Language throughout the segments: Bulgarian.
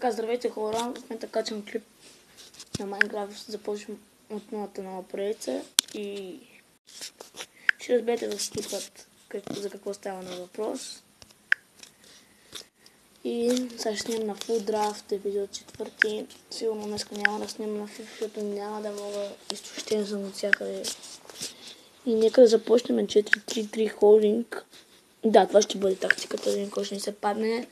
Така, здравейте хора, в момента качвам клип на Майнкрафт, започвам от новата нова поредица и ще разберете в клипът за какво става на въпрос. И сега ще снимам на Full Draft, епизод 4. Сигурно днес няма да снимам на FIFA, защото няма да мога, изтощен съм от всякъде. И нека да започнем 4-3-3 холдинг. Да, това ще бъде тактиката, да кой ще ни се падне.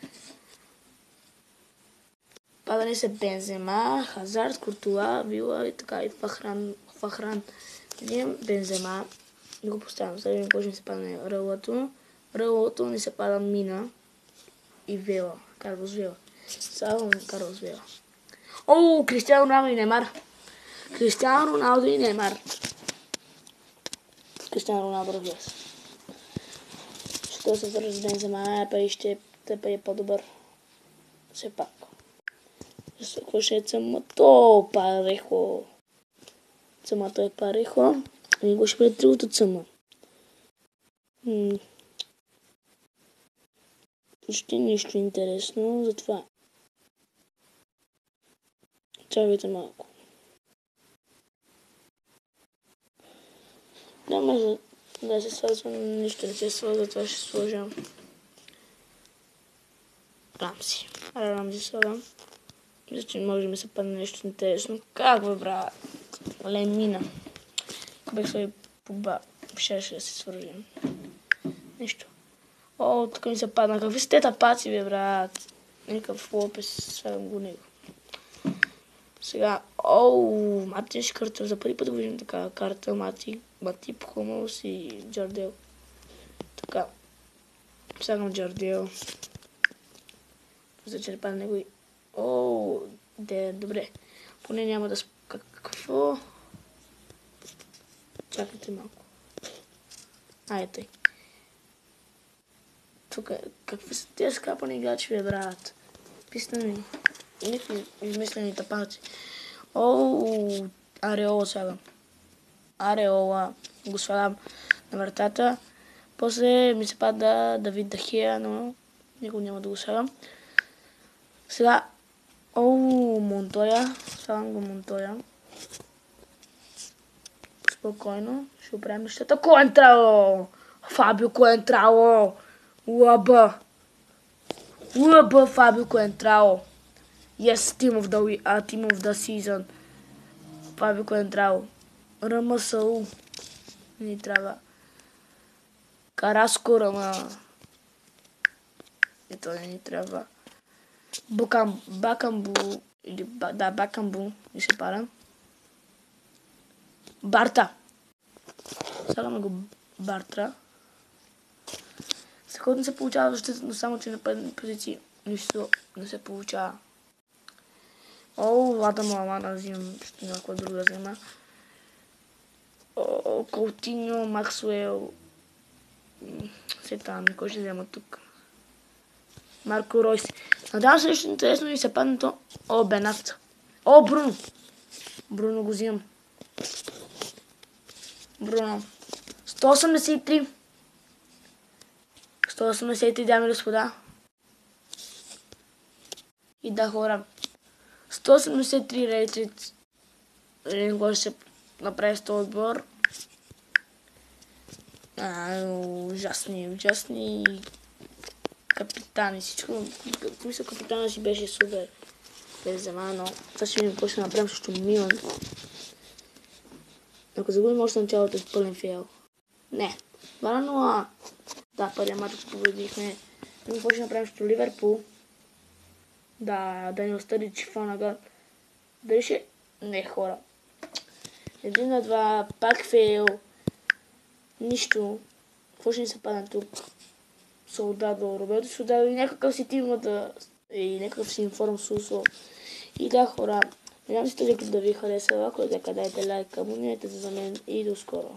Падали се Бензема, Хазард, Куртуа, Вила и така, и Фахран. Взимам Бензема и го поставям. За да видим кой ще ни се падне Рълото ни се пада Мина и Вела. Карлос Вела. Салам Карлос Вела. О, Кристиано Роналдо и Неймар. Кристиано Роналдо и Неймар. Кристиано Роналдо разбира се. Що се върши с Бензема, пари ще е по-добър. Все пак. Какво ще е цъмато парехо? Цъмато е парехо. И го ще бъде другото цъма. Почти нищо интересно, затова чакайте малко. Няма да се свързва, нищо не се свързва, това ще сложа Рамси. Рамси слагам. Мисля, че може да ми се падне нещо интересно. Как бе, брат? Мина. Ако бях сложи по ще да се свържим. Нищо. О, тук ми се падна. Какви са те тапаци, бе, брат? Никакъв лопес, слагам го него. Сега, Мартин Шкъртър. За първи път да виждам такава карта. Матип, Хумълс и Джардел. Така. Слагам Джардел. За че не падна него и... добре. Поне няма да... Какво? Чакайте малко. Ето. Тук, какви са тези скапани играчи, бе, брат? Писна ми. Никакви измислени тапаци. Ареола слагам. Ареола. Го слагам на вратата. После ми се пада Давид Дахия, но никога няма да го слагам. Сега, Монтоя. Слагам го Монтоя. Спокойно. Ще оправим нещата. Коентрало! Фабио Коентрало! Уаба! Фабио Коентрало! Yes, team of the season. Фабио Коентрало. РМСУ. Не трябва. Караско Рама. И то не ни трябва. Бакамбу. Да, Бакамбу. Не се пада. Барта. Слагаме го Бартра. Сега не се получава защита, но само че на предни позиции нищо не се получава. Лада Маламана взимам, ще някаква друга взема. Каутиньо, Максуел. Сета, кой ще взема тук? Марко Ройс. Надявам се нещо интересно и се падне то. Бенат. Бруно. Бруно го взимам. Бруно. 183. 183, дами и господа. И да, хора. 183 рейтит. Кой ще се направи с този отбор. Ужасни капитани. Всичко. Мисля, капитана си беше супер. Бензема, но това ще видим какво ще направим също Милан. Ако загубим още началото с пълен фейл. Не. 2-0. Да, първия матч победихме. Какво ще направим също Ливерпул. Да, Даниел Стъридж, Фонаган. Дали ще... Не, хора. 1-2, пак фейл. Нищо. Какво ще ни се падне тук? Солдадо, Роберто Солдадо и някакъв си тимата. И някакъв си информ Сусо. И да, хора. Надявам се този клип да ви хареса. Ако е така, дайте лайк, абонирайте се за мен и до скоро.